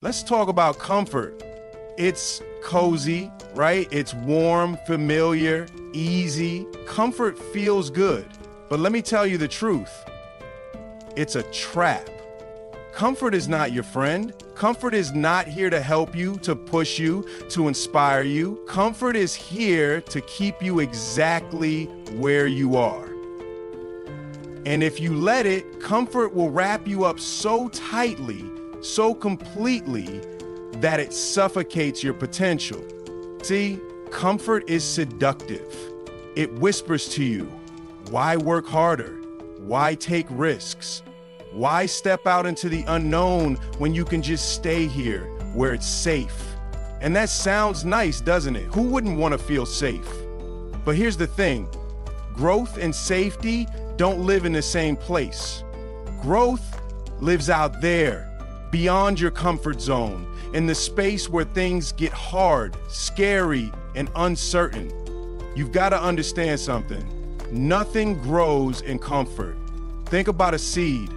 Let's talk about comfort. It's cozy, right? It's warm, familiar, easy. Comfort feels good. But let me tell you the truth. It's a trap. Comfort is not your friend. Comfort is not here to help you, to push you, to inspire you. Comfort is here to keep you exactly where you are. And if you let it, comfort will wrap you up so tightly, so completely, that it suffocates your potential. See, comfort is seductive. It whispers to you, why work harder? Why take risks? Why step out into the unknown when you can just stay here where it's safe? And that sounds nice, doesn't it? Who wouldn't want to feel safe? But here's the thing, growth and safety don't live in the same place. Growth lives out there, beyond your comfort zone, in the space where things get hard, scary, and uncertain. You've got to understand something. Nothing grows in comfort. Think about a seed.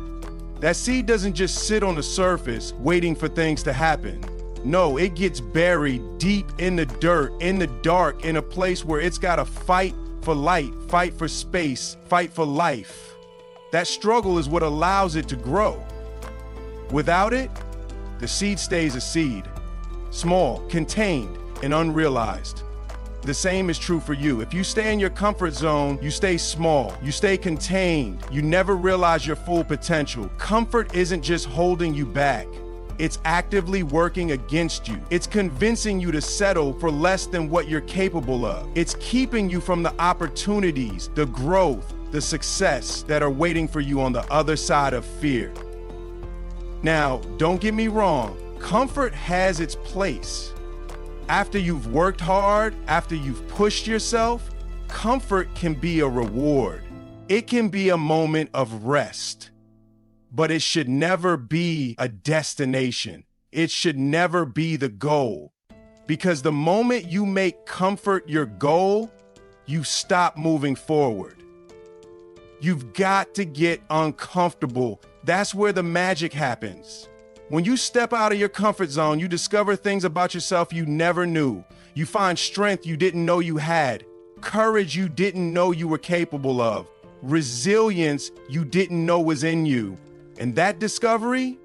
That seed doesn't just sit on the surface waiting for things to happen. No, it gets buried deep in the dirt, in the dark, in a place where it's got to fight for light, fight for space, fight for life. That struggle is what allows it to grow. Without it, the seed stays a seed, small, contained, and unrealized. The same is true for you. If you stay in your comfort zone, you stay small, you stay contained, you never realize your full potential. Comfort isn't just holding you back. It's actively working against you. It's convincing you to settle for less than what you're capable of. It's keeping you from the opportunities, the growth, the success that are waiting for you on the other side of fear. Now, don't get me wrong, comfort has its place. After you've worked hard, after you've pushed yourself, comfort can be a reward. It can be a moment of rest, but it should never be a destination. It should never be the goal. Because the moment you make comfort your goal, you stop moving forward. You've got to get uncomfortable. That's where the magic happens. When you step out of your comfort zone, you discover things about yourself you never knew. You find strength you didn't know you had, courage you didn't know you were capable of, resilience you didn't know was in you. And that discovery,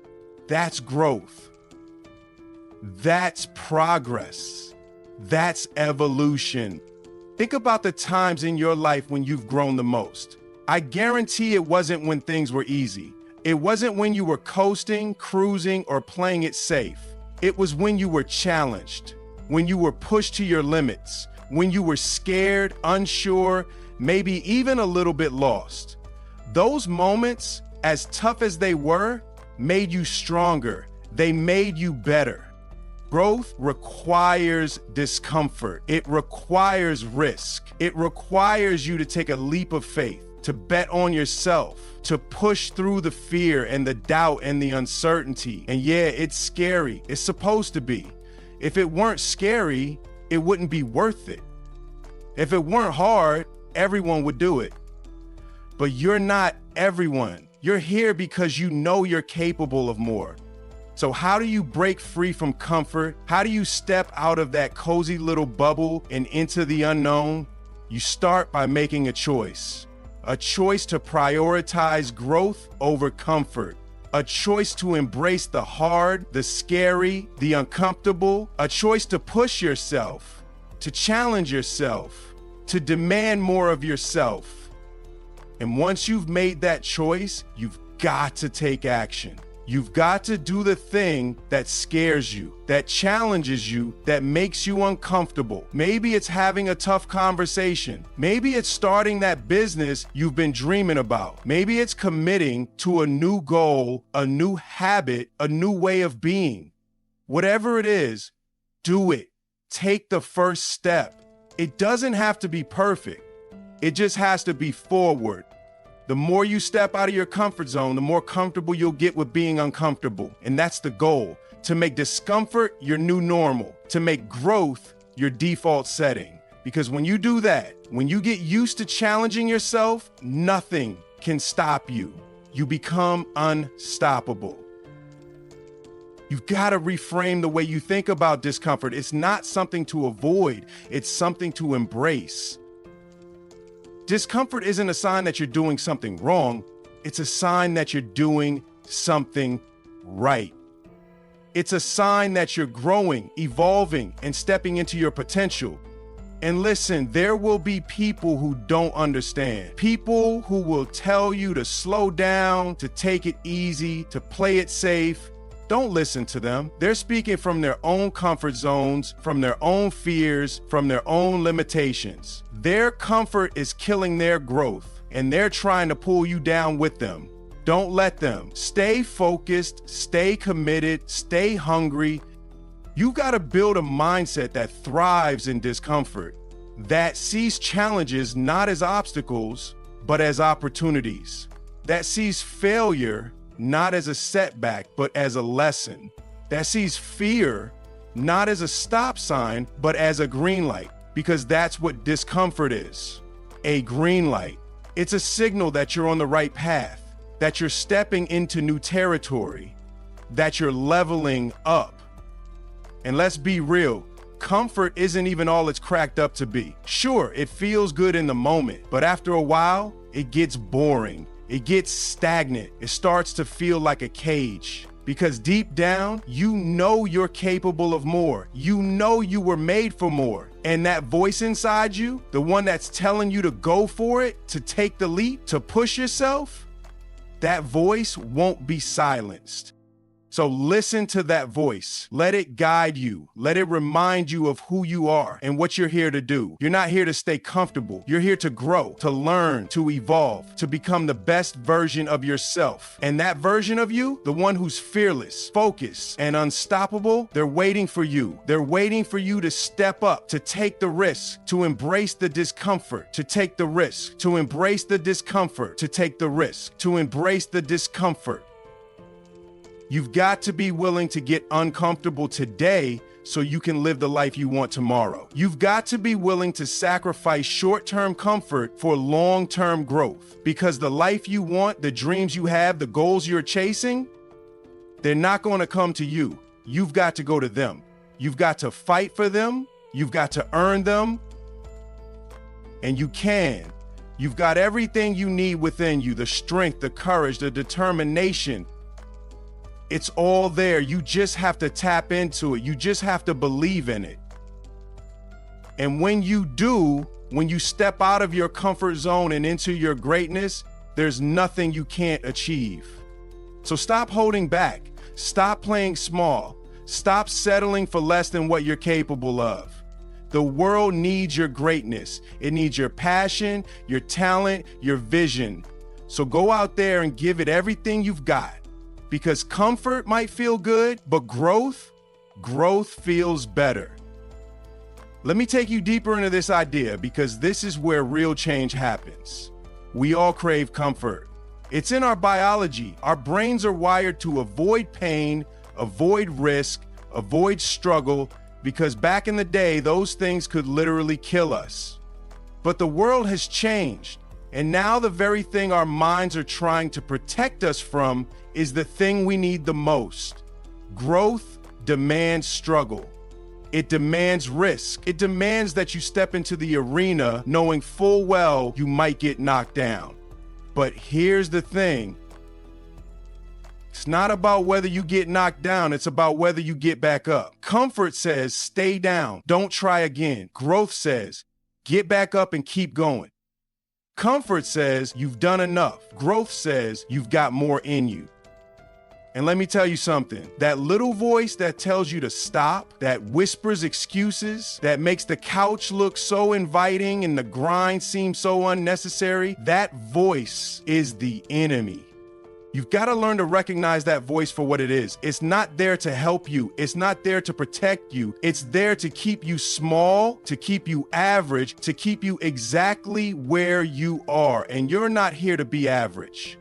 that's growth. That's progress. That's evolution. Think about the times in your life when you've grown the most. I guarantee it wasn't when things were easy. It wasn't when you were coasting, cruising, or playing it safe. It was when you were challenged, when you were pushed to your limits, when you were scared, unsure, maybe even a little bit lost. Those moments, as tough as they were, made you stronger. They made you better. Growth requires discomfort. It requires risk. It requires you to take a leap of faith, to bet on yourself, to push through the fear and the doubt and the uncertainty. And yeah, it's scary. It's supposed to be. If it weren't scary, it wouldn't be worth it. If it weren't hard, everyone would do it. But you're not everyone. You're here because you know you're capable of more. So how do you break free from comfort? How do you step out of that cozy little bubble and into the unknown? You start by making a choice to prioritize growth over comfort, a choice to embrace the hard, the scary, the uncomfortable, a choice to push yourself, to challenge yourself, to demand more of yourself. And once you've made that choice, you've got to take action. You've got to do the thing that scares you, that challenges you, that makes you uncomfortable. Maybe it's having a tough conversation. Maybe it's starting that business you've been dreaming about. Maybe it's committing to a new goal, a new habit, a new way of being. Whatever it is, do it. Take the first step. It doesn't have to be perfect. It just has to be forward. The more you step out of your comfort zone, the more comfortable you'll get with being uncomfortable. And that's the goal, to make discomfort your new normal, to make growth your default setting. Because when you do that, when you get used to challenging yourself, nothing can stop you. You become unstoppable. You've got to reframe the way you think about discomfort. It's not something to avoid, it's something to embrace. Discomfort isn't a sign that you're doing something wrong, it's a sign that you're doing something right. It's a sign that you're growing, evolving, and stepping into your potential. And listen, there will be people who don't understand. People who will tell you to slow down, to take it easy, to play it safe. Don't listen to them. They're speaking from their own comfort zones, from their own fears, from their own limitations. Their comfort is killing their growth, and they're trying to pull you down with them. Don't let them. Stay focused, stay committed, stay hungry. You got to build a mindset that thrives in discomfort, that sees challenges not as obstacles, but as opportunities, that sees failure not as a setback, but as a lesson, that sees fear not as a stop sign, but as a green light, because that's what discomfort is, a green light. It's a signal that you're on the right path, that you're stepping into new territory, that you're leveling up. And let's be real, comfort isn't even all it's cracked up to be. Sure, it feels good in the moment, but after a while, it gets boring. It gets stagnant. It starts to feel like a cage. Because deep down, you know you're capable of more. You know you were made for more. And that voice inside you, the one that's telling you to go for it, to take the leap, to push yourself, that voice won't be silenced. So listen to that voice. Let it guide you. Let it remind you of who you are and what you're here to do. You're not here to stay comfortable. You're here to grow, to learn, to evolve, to become the best version of yourself. And that version of you, the one who's fearless, focused, and unstoppable, they're waiting for you. They're waiting for you to step up, to take the risk, to embrace the discomfort, to take the risk, to embrace the discomfort, to take the risk, to embrace the discomfort. You've got to be willing to get uncomfortable today so you can live the life you want tomorrow. You've got to be willing to sacrifice short-term comfort for long-term growth, because the life you want, the dreams you have, the goals you're chasing, they're not going to come to you. You've got to go to them. You've got to fight for them. You've got to earn them. And you can. You've got everything you need within you, the strength, the courage, the determination. It's all there. You just have to tap into it. You just have to believe in it. And when you do, when you step out of your comfort zone and into your greatness, there's nothing you can't achieve. So stop holding back. Stop playing small. Stop settling for less than what you're capable of. The world needs your greatness. It needs your passion, your talent, your vision. So go out there and give it everything you've got. Because comfort might feel good, but growth feels better. Let me take you deeper into this idea, because this is where real change happens. We all crave comfort. It's in our biology. Our brains are wired to avoid pain, avoid risk, avoid struggle, because back in the day, those things could literally kill us. But the world has changed. And now the very thing our minds are trying to protect us from is the thing we need the most. Growth demands struggle. It demands risk. It demands that you step into the arena knowing full well you might get knocked down. But here's the thing. It's not about whether you get knocked down, it's about whether you get back up. Comfort says, stay down, don't try again. Growth says, get back up and keep going. Comfort says you've done enough. Growth says you've got more in you. And let me tell you something, that little voice that tells you to stop, that whispers excuses, that makes the couch look so inviting and the grind seem so unnecessary, that voice is the enemy. You've got to learn to recognize that voice for what it is. It's not there to help you. It's not there to protect you. It's there to keep you small, to keep you average, to keep you exactly where you are. And you're not here to be average.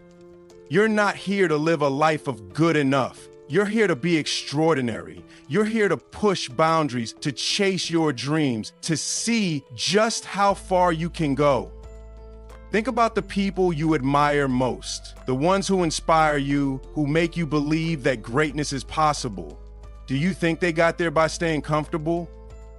You're not here to live a life of good enough. You're here to be extraordinary. You're here to push boundaries, to chase your dreams, to see just how far you can go. Think about the people you admire most, the ones who inspire you, who make you believe that greatness is possible. Do you think they got there by staying comfortable?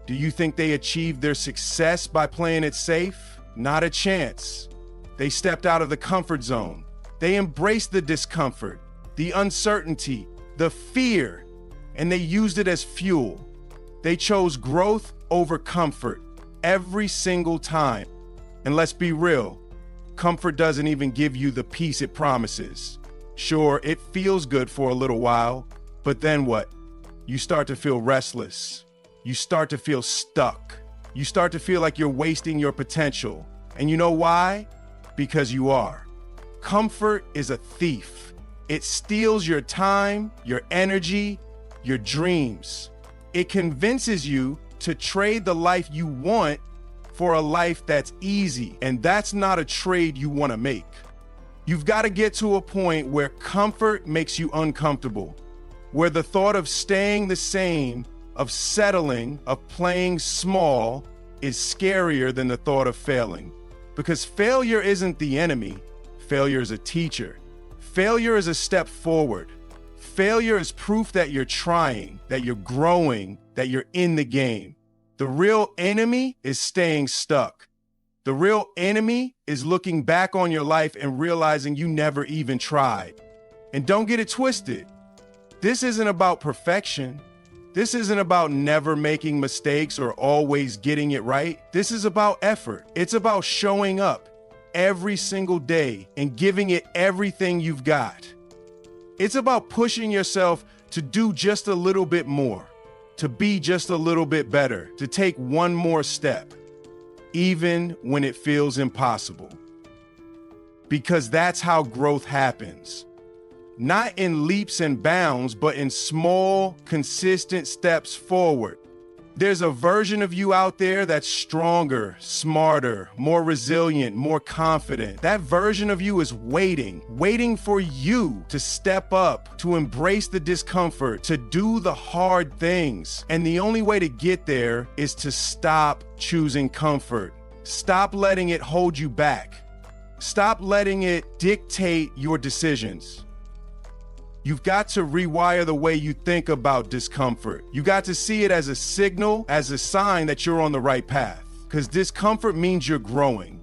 Do you think they achieved their success by playing it safe? Not a chance. They stepped out of the comfort zone. They embraced the discomfort, the uncertainty, the fear, and they used it as fuel. They chose growth over comfort every single time. And let's be real, comfort doesn't even give you the peace it promises. Sure, it feels good for a little while, but then what? You start to feel restless. You start to feel stuck. You start to feel like you're wasting your potential. And you know why? Because you are. Comfort is a thief. It steals your time, your energy, your dreams. It convinces you to trade the life you want for a life that's easy, and that's not a trade you want to make. You've got to get to a point where comfort makes you uncomfortable, where the thought of staying the same, of settling, of playing small is scarier than the thought of failing. Because failure isn't the enemy, failure is a teacher. Failure is a step forward. Failure is proof that you're trying, that you're growing, that you're in the game. The real enemy is staying stuck. The real enemy is looking back on your life and realizing you never even tried. And don't get it twisted. This isn't about perfection. This isn't about never making mistakes or always getting it right. This is about effort. It's about showing up every single day and giving it everything you've got. It's about pushing yourself to do just a little bit more, to be just a little bit better, to take one more step, even when it feels impossible. Because that's how growth happens. Not in leaps and bounds, but in small, consistent steps forward. There's a version of you out there that's stronger, smarter, more resilient, more confident. That version of you is waiting for you to step up, to embrace the discomfort, to do the hard things. And the only way to get there is to stop choosing comfort. Stop letting it hold you back. Stop letting it dictate your decisions. You've got to rewire the way you think about discomfort. You got to see it as a signal, as a sign that you're on the right path. Because discomfort means you're growing.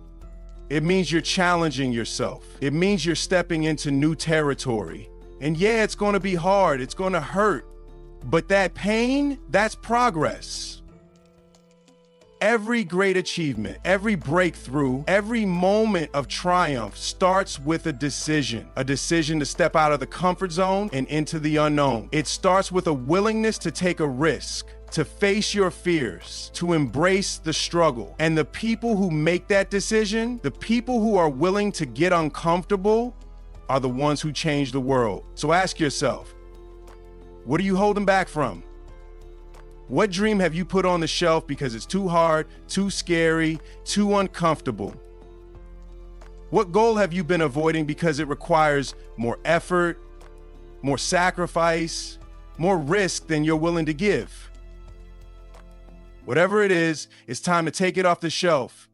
It means you're challenging yourself. It means you're stepping into new territory. And yeah, it's going to be hard. It's going to hurt. But that pain, that's progress. Every great achievement, every breakthrough, every moment of triumph starts with a decision to step out of the comfort zone and into the unknown. It starts with a willingness to take a risk, to face your fears, to embrace the struggle. And the people who make that decision, the people who are willing to get uncomfortable, are the ones who change the world. So ask yourself, what are you holding back from? What dream have you put on the shelf because it's too hard, too scary, too uncomfortable? What goal have you been avoiding because it requires more effort, more sacrifice, more risk than you're willing to give? Whatever it is, it's time to take it off the shelf.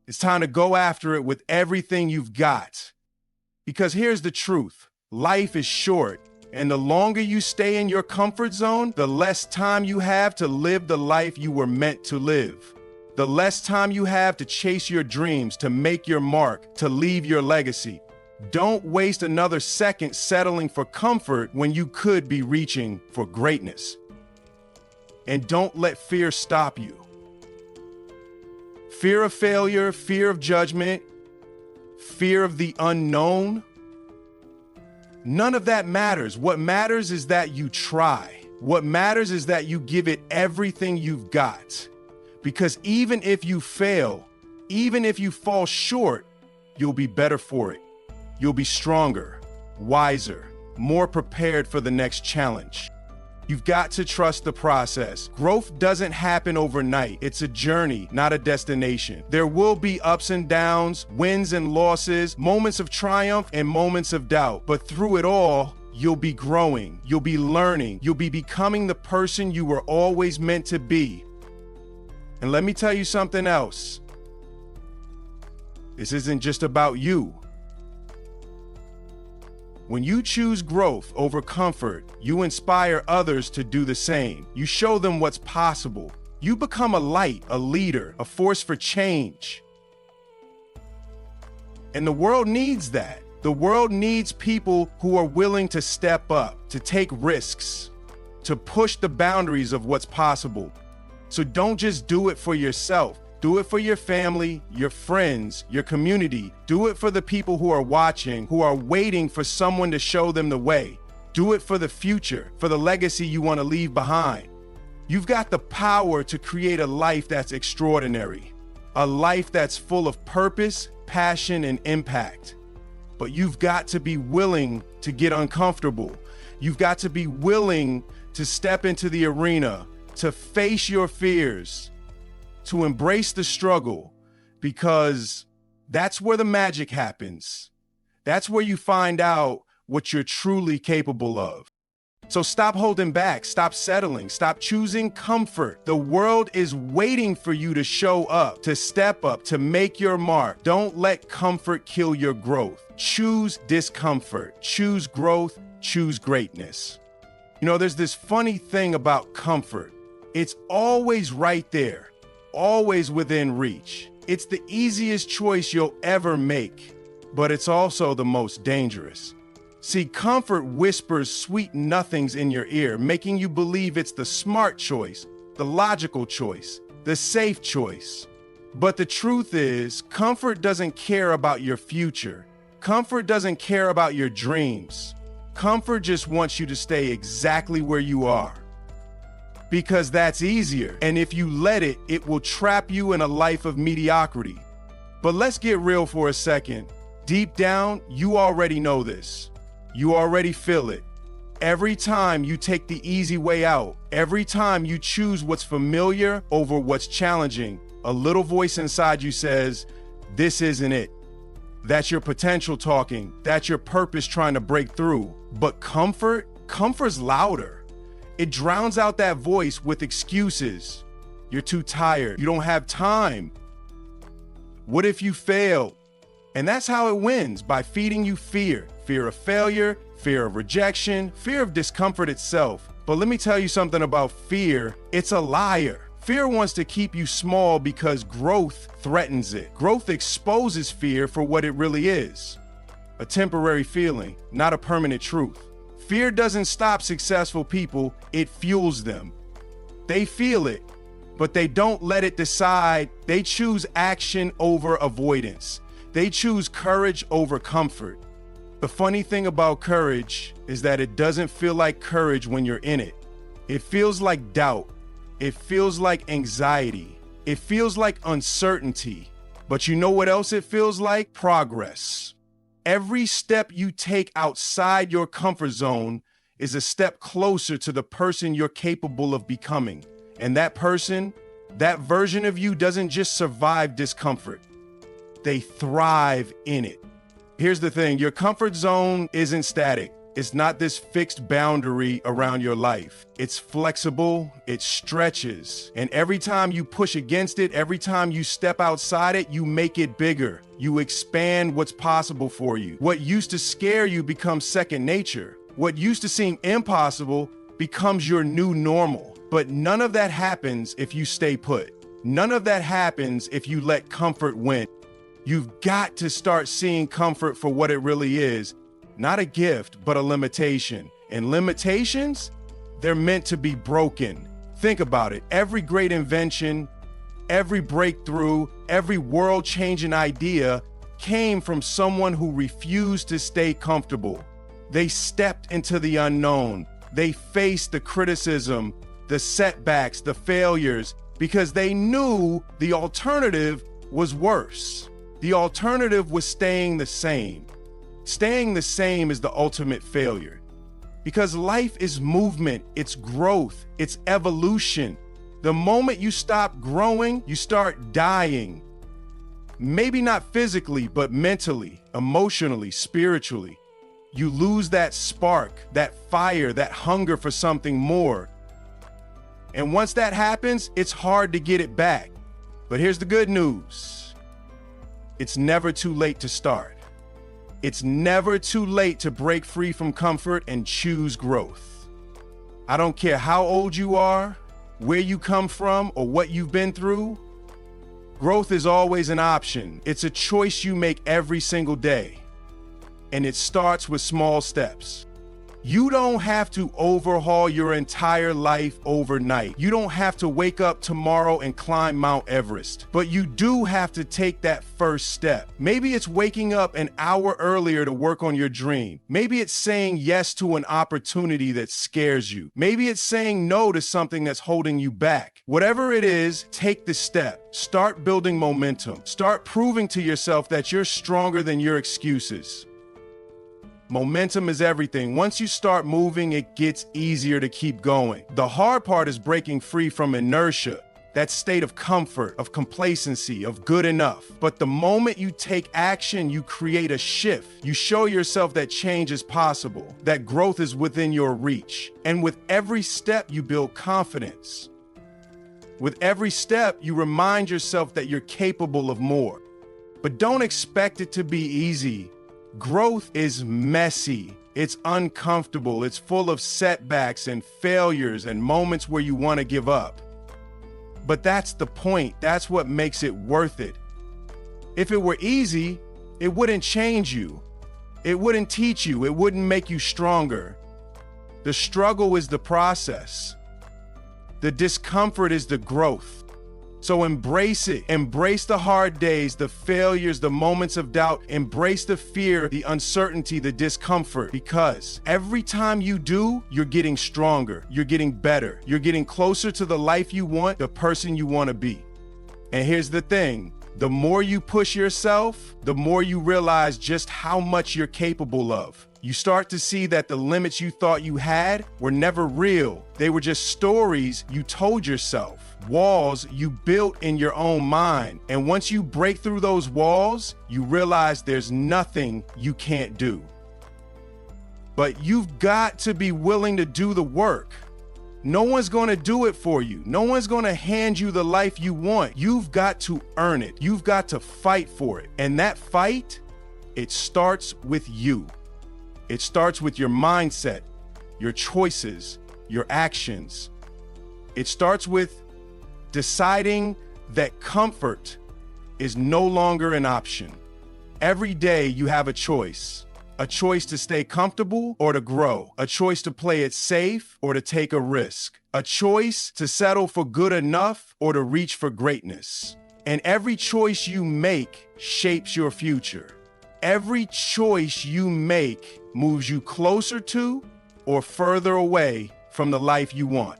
It's time to go after it with everything you've got. Because here's the truth, life is short. And the longer you stay in your comfort zone, the less time you have to live the life you were meant to live. The less time you have to chase your dreams, to make your mark, to leave your legacy. Don't waste another second settling for comfort when you could be reaching for greatness. And don't let fear stop you. Fear of failure, fear of judgment, fear of the unknown. None of that matters. What matters is that you try. What matters is that you give it everything you've got. Because even if you fail, even if you fall short, you'll be better for it. You'll be stronger, wiser, more prepared for the next challenge. You've got to trust the process. Growth doesn't happen overnight. It's a journey, not a destination. There will be ups and downs, wins and losses, moments of triumph and moments of doubt. But through it all, you'll be growing, you'll be learning, you'll be becoming the person you were always meant to be. And let me tell you something else. This isn't just about you. When you choose growth over comfort, you inspire others to do the same. You show them what's possible. You become a light, a leader, a force for change. And the world needs that. The world needs people who are willing to step up, to take risks, to push the boundaries of what's possible. So don't just do it for yourself. Do it for your family, your friends, your community. Do it for the people who are watching, who are waiting for someone to show them the way. Do it for the future, for the legacy you want to leave behind. You've got the power to create a life that's extraordinary, a life that's full of purpose, passion, and impact. But you've got to be willing to get uncomfortable. You've got to be willing to step into the arena, to face your fears, to embrace the struggle, because that's where the magic happens. That's where you find out what you're truly capable of. So stop holding back, stop settling, stop choosing comfort. The world is waiting for you to show up, to step up, to make your mark. Don't let comfort kill your growth. Choose discomfort, choose growth, choose greatness. You know, there's this funny thing about comfort. It's always right there, always within reach. It's the easiest choice you'll ever make, but it's also the most dangerous. See, comfort whispers sweet nothings in your ear, making you believe it's the smart choice, the logical choice, the safe choice. But the truth is, comfort doesn't care about your future. Comfort doesn't care about your dreams. Comfort just wants you to stay exactly where you are. Because that's easier, and if you let it, it will trap you in a life of mediocrity. But let's get real for a second. Deep down, you already know this. You already feel it. Every time you take the easy way out, every time you choose what's familiar over what's challenging, a little voice inside you says, this isn't it. That's your potential talking. That's your purpose trying to break through. But comfort's louder. It drowns out that voice with excuses. You're too tired. You don't have time. What if you fail? And that's how it wins, by feeding you fear. Fear of failure, fear of rejection, fear of discomfort itself. But let me tell you something about fear. It's a liar. Fear wants to keep you small because growth threatens it. Growth exposes fear for what it really is. A temporary feeling, not a permanent truth. Fear doesn't stop successful people, it fuels them. They feel it, but they don't let it decide. They choose action over avoidance. They choose courage over comfort. The funny thing about courage is that it doesn't feel like courage when you're in it. It feels like doubt. It feels like anxiety. It feels like uncertainty. But you know what else it feels like? Progress. Every step you take outside your comfort zone is a step closer to the person you're capable of becoming. And that person, that version of you doesn't just survive discomfort. They thrive in it. Here's the thing, your comfort zone isn't static. It's not this fixed boundary around your life. It's flexible, it stretches. And every time you push against it, every time you step outside it, you make it bigger. You expand what's possible for you. What used to scare you becomes second nature. What used to seem impossible becomes your new normal. But none of that happens if you stay put. None of that happens if you let comfort win. You've got to start seeing comfort for what it really is. Not a gift, but a limitation. And limitations, they're meant to be broken. Think about it. Every great invention, every breakthrough, every world-changing idea came from someone who refused to stay comfortable. They stepped into the unknown. They faced the criticism, the setbacks, the failures, because they knew the alternative was worse. The alternative was staying the same. Staying the same is the ultimate failure. Because life is movement, it's growth, it's evolution. The moment you stop growing, you start dying. Maybe not physically, but mentally, emotionally, spiritually. You lose that spark, that fire, that hunger for something more. And once that happens, it's hard to get it back. But here's the good news. it's never too late to start. It's never too late to break free from comfort and choose growth. I don't care how old you are, where you come from, or what you've been through. Growth is always an option. It's a choice you make every single day. And it starts with small steps. You don't have to overhaul your entire life overnight. You don't have to wake up tomorrow and climb Mount Everest. But you do have to take that first step. Maybe it's waking up an hour earlier to work on your dream. Maybe it's saying yes to an opportunity that scares you. Maybe it's saying no to something that's holding you back. Whatever it is, take the step. Start building momentum. Start proving to yourself that you're stronger than your excuses. Momentum is everything. Once you start moving, it gets easier to keep going. The hard part is breaking free from inertia, that state of comfort, of complacency, of good enough. But the moment you take action, you create a shift. You show yourself that change is possible, that growth is within your reach. And with every step, you build confidence. With every step, you remind yourself that you're capable of more. But don't expect it to be easy. Growth is messy, it's uncomfortable, it's full of setbacks and failures and moments where you want to give up. But that's the point, that's what makes it worth it. If it were easy, it wouldn't change you. It wouldn't teach you, it wouldn't make you stronger. The struggle is the process. The discomfort is the growth. So embrace it. Embrace the hard days, the failures, the moments of doubt. Embrace the fear, the uncertainty, the discomfort. Because every time you do, you're getting stronger. You're getting better. You're getting closer to the life you want, the person you want to be. And here's the thing. The more you push yourself, the more you realize just how much you're capable of. You start to see that the limits you thought you had were never real. They were just stories you told yourself, walls you built in your own mind. And once you break through those walls, you realize there's nothing you can't do. But you've got to be willing to do the work. No one's going to do it for you. No one's going to hand you the life you want. You've got to earn it. You've got to fight for it. And that fight, it starts with you. It starts with your mindset, your choices, your actions. It starts with deciding that comfort is no longer an option. Every day you have a choice to stay comfortable or to grow, a choice to play it safe or to take a risk, a choice to settle for good enough or to reach for greatness. And every choice you make shapes your future. Every choice you make moves you closer to or further away from the life you want.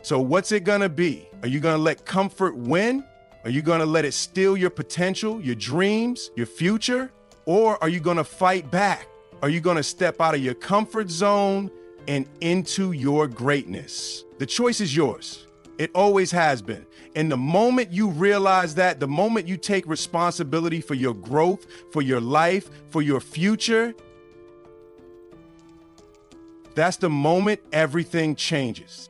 So what's it gonna be? Are you gonna let comfort win? Are you gonna let it steal your potential, your dreams, your future? Or are you gonna fight back? Are you gonna step out of your comfort zone and into your greatness? The choice is yours. It always has been. And the moment you realize that, the moment you take responsibility for your growth, for your life, for your future, that's the moment everything changes.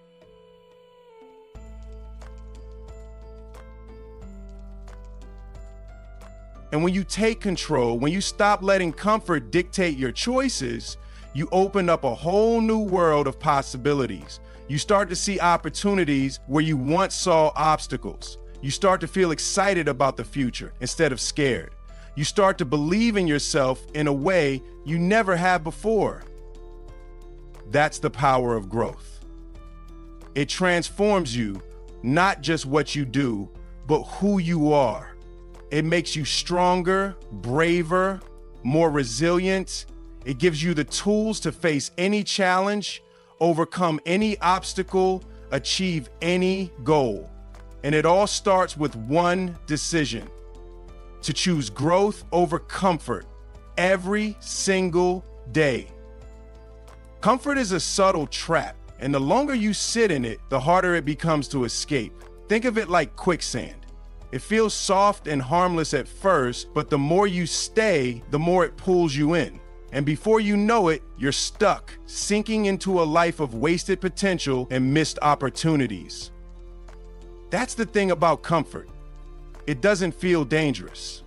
And when you take control, when you stop letting comfort dictate your choices, you open up a whole new world of possibilities. You start to see opportunities where you once saw obstacles. You start to feel excited about the future instead of scared. You start to believe in yourself in a way you never have before. That's the power of growth. It transforms you, not just what you do, but who you are. It makes you stronger, braver, more resilient. It gives you the tools to face any challenge, overcome any obstacle, achieve any goal. And it all starts with one decision: to choose growth over comfort every single day. Comfort is a subtle trap, and the longer you sit in it, the harder it becomes to escape. Think of it like quicksand. It feels soft and harmless at first, but the more you stay, the more it pulls you in. And before you know it, you're stuck, sinking into a life of wasted potential and missed opportunities. That's the thing about comfort. It doesn't feel dangerous.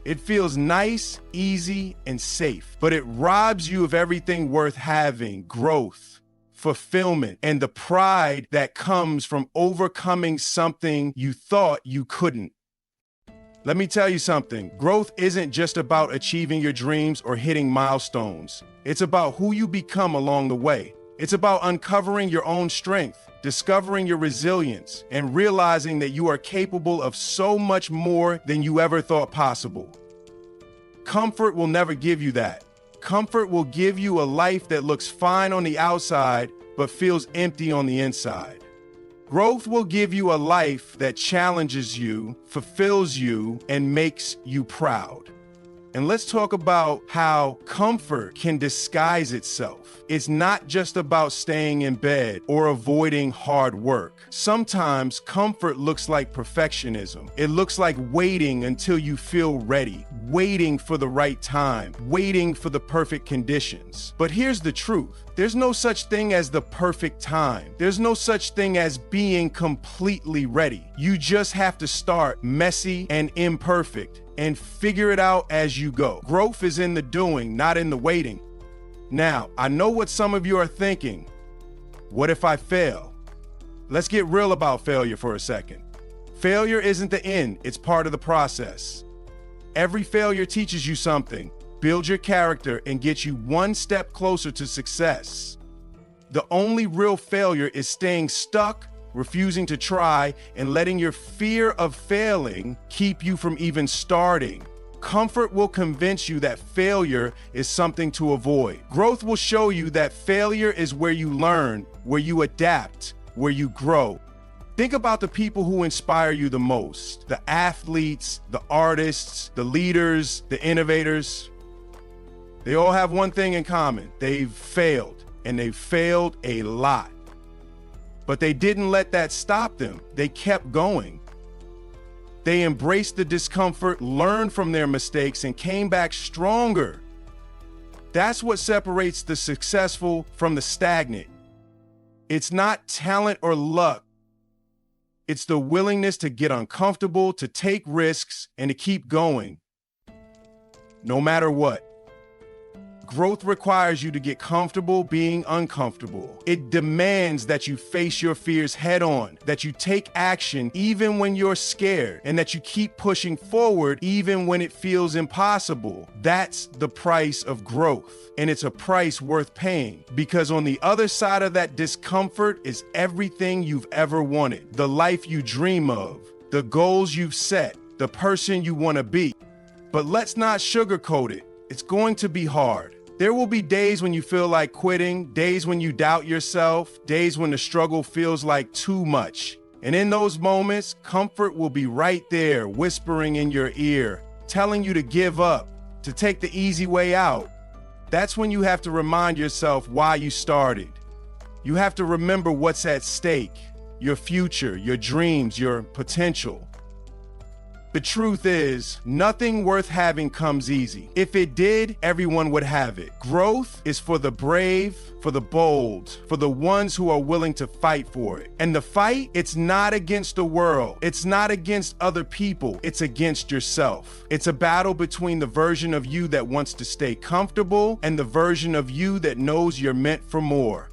It feels nice, easy, and safe, but it robs you of everything worth having: growth, fulfillment, and the pride that comes from overcoming something you thought you couldn't. Let me tell you something. Growth isn't just about achieving your dreams or hitting milestones. It's about who you become along the way. It's about uncovering your own strength, discovering your resilience, and realizing that you are capable of so much more than you ever thought possible. Comfort will never give you that. Comfort will give you a life that looks fine on the outside, but feels empty on the inside. Growth will give you a life that challenges you, fulfills you, and makes you proud. And let's talk about how comfort can disguise itself. It's not just about staying in bed or avoiding hard work. Sometimes comfort looks like perfectionism. It looks like waiting until you feel ready, waiting for the right time, waiting for the perfect conditions. But here's the truth. There's no such thing as the perfect time. There's no such thing as being completely ready. You just have to start messy and imperfect and figure it out as you go. Growth is in the doing, not in the waiting. Now, I know what some of you are thinking. What if I fail? Let's get real about failure for a second. Failure isn't the end, it's part of the process. Every failure teaches you something, builds your character, and gets you one step closer to success. The only real failure is staying stuck, refusing to try, and letting your fear of failing keep you from even starting. Comfort will convince you that failure is something to avoid. Growth will show you that failure is where you learn, where you adapt, where you grow. Think about the people who inspire you the most: the athletes, the artists, the leaders, the innovators. They all have one thing in common: they've failed, and they've failed a lot. But they didn't let that stop them. They kept going. They embraced the discomfort, learned from their mistakes, and came back stronger. That's what separates the successful from the stagnant. It's not talent or luck. It's the willingness to get uncomfortable, to take risks, and to keep going, no matter what. Growth requires you to get comfortable being uncomfortable. It demands that you face your fears head on, that you take action even when you're scared, and that you keep pushing forward even when it feels impossible. That's the price of growth, and it's a price worth paying, because on the other side of that discomfort is everything you've ever wanted: the life you dream of, the goals you've set, the person you want to be. But let's not sugarcoat it. It's going to be hard. There will be days when you feel like quitting, days when you doubt yourself, days when the struggle feels like too much. And in those moments, comfort will be right there, whispering in your ear, telling you to give up, to take the easy way out. That's when you have to remind yourself why you started. You have to remember what's at stake: your future, your dreams, your potential. The truth is, nothing worth having comes easy. If it did, everyone would have it. Growth is for the brave, for the bold, for the ones who are willing to fight for it. And the fight, it's not against the world. It's not against other people. It's against yourself. It's a battle between the version of you that wants to stay comfortable and the version of you that knows you're meant for more.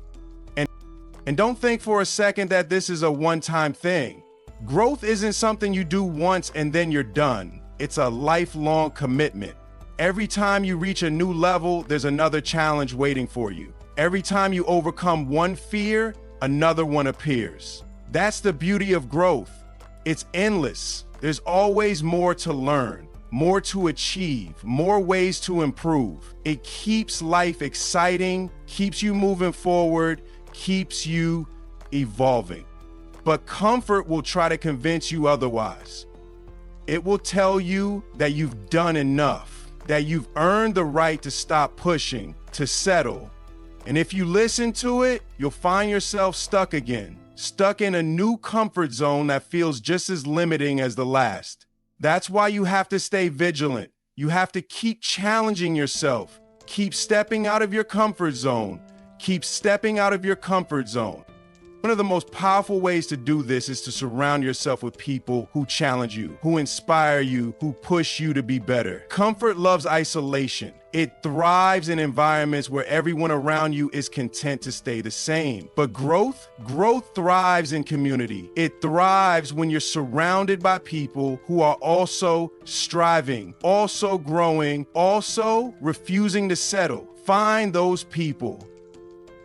And don't think for a second that this is a one-time thing. Growth isn't something you do once and then you're done. It's a lifelong commitment. Every time you reach a new level, there's another challenge waiting for you. Every time you overcome one fear, another one appears. That's the beauty of growth. It's endless. There's always more to learn, more to achieve, more ways to improve. It keeps life exciting, keeps you moving forward, keeps you evolving. But comfort will try to convince you otherwise. It will tell you that you've done enough, that you've earned the right to stop pushing, to settle. And if you listen to it, you'll find yourself stuck again, stuck in a new comfort zone that feels just as limiting as the last. That's why you have to stay vigilant. You have to keep challenging yourself, keep stepping out of your comfort zone, keep stepping out of your comfort zone. One of the most powerful ways to do this is to surround yourself with people who challenge you, who inspire you, who push you to be better. Comfort loves isolation. It thrives in environments where everyone around you is content to stay the same. But growth thrives in community. It thrives when you're surrounded by people who are also striving, also growing, also refusing to settle. Find those people.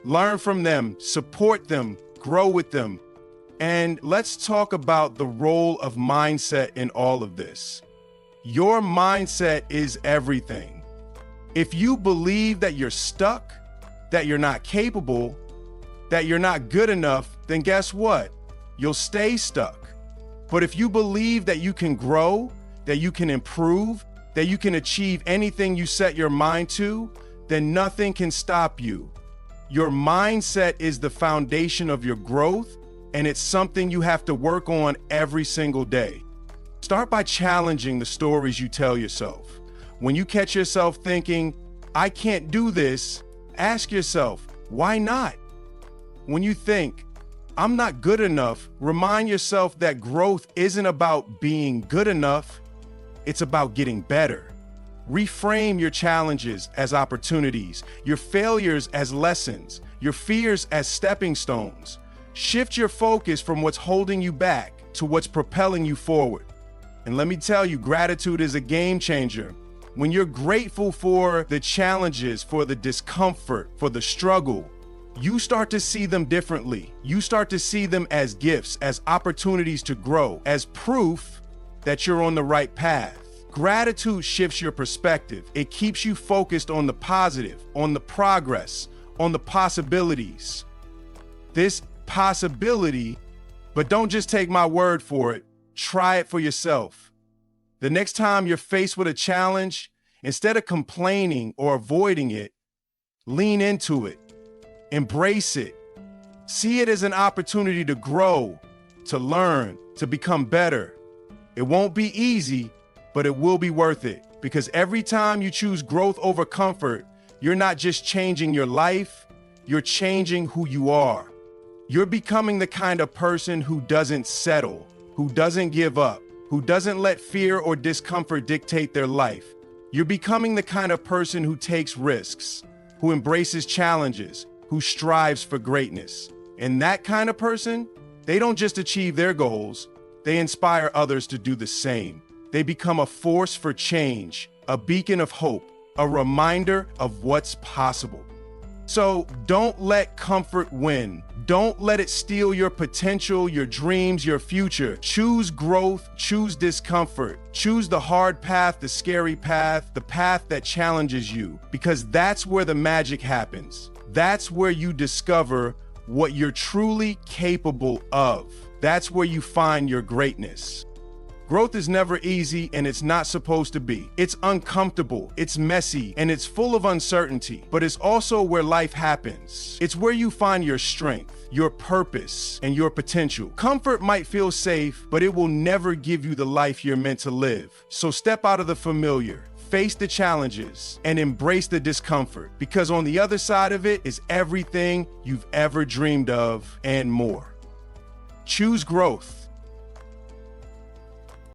Learn from them, support them, grow with them. And let's talk about the role of mindset in all of this. Your mindset is everything. If you believe that you're stuck, that you're not capable, that you're not good enough, then guess what? You'll stay stuck. But if you believe that you can grow, that you can improve, that you can achieve anything you set your mind to, then nothing can stop you. Your mindset is the foundation of your growth, and it's something you have to work on every single day. Start by challenging the stories you tell yourself. When you catch yourself thinking, I can't do this, ask yourself, why not? When you think, I'm not good enough, remind yourself that growth isn't about being good enough, it's about getting better. Reframe your challenges as opportunities, your failures as lessons, your fears as stepping stones. Shift your focus from what's holding you back to what's propelling you forward. And let me tell you, gratitude is a game changer. When you're grateful for the challenges, for the discomfort, for the struggle, you start to see them differently. You start to see them as gifts, as opportunities to grow, as proof that you're on the right path. Gratitude shifts your perspective. It keeps you focused on the positive, on the progress, on the possibilities. This possibility, but don't just take my word for it. Try it for yourself. The next time you're faced with a challenge, instead of complaining or avoiding it, lean into it. Embrace it. See it as an opportunity to grow, to learn, to become better. It won't be easy, but it will be worth it, because every time you choose growth over comfort, you're not just changing your life, you're changing who you are. You're becoming the kind of person who doesn't settle, who doesn't give up, who doesn't let fear or discomfort dictate their life. You're becoming the kind of person who takes risks, who embraces challenges, who strives for greatness. And that kind of person, they don't just achieve their goals, they inspire others to do the same. They become a force for change, a beacon of hope, a reminder of what's possible. So don't let comfort win. Don't let it steal your potential, your dreams, your future. Choose growth, choose discomfort. Choose the hard path, the scary path, the path that challenges you, because that's where the magic happens. That's where you discover what you're truly capable of. That's where you find your greatness. Growth is never easy, and it's not supposed to be. It's uncomfortable, it's messy, and it's full of uncertainty, but it's also where life happens. It's where you find your strength, your purpose, and your potential. Comfort might feel safe, but it will never give you the life you're meant to live. So step out of the familiar, face the challenges, and embrace the discomfort, because on the other side of it is everything you've ever dreamed of and more. Choose growth.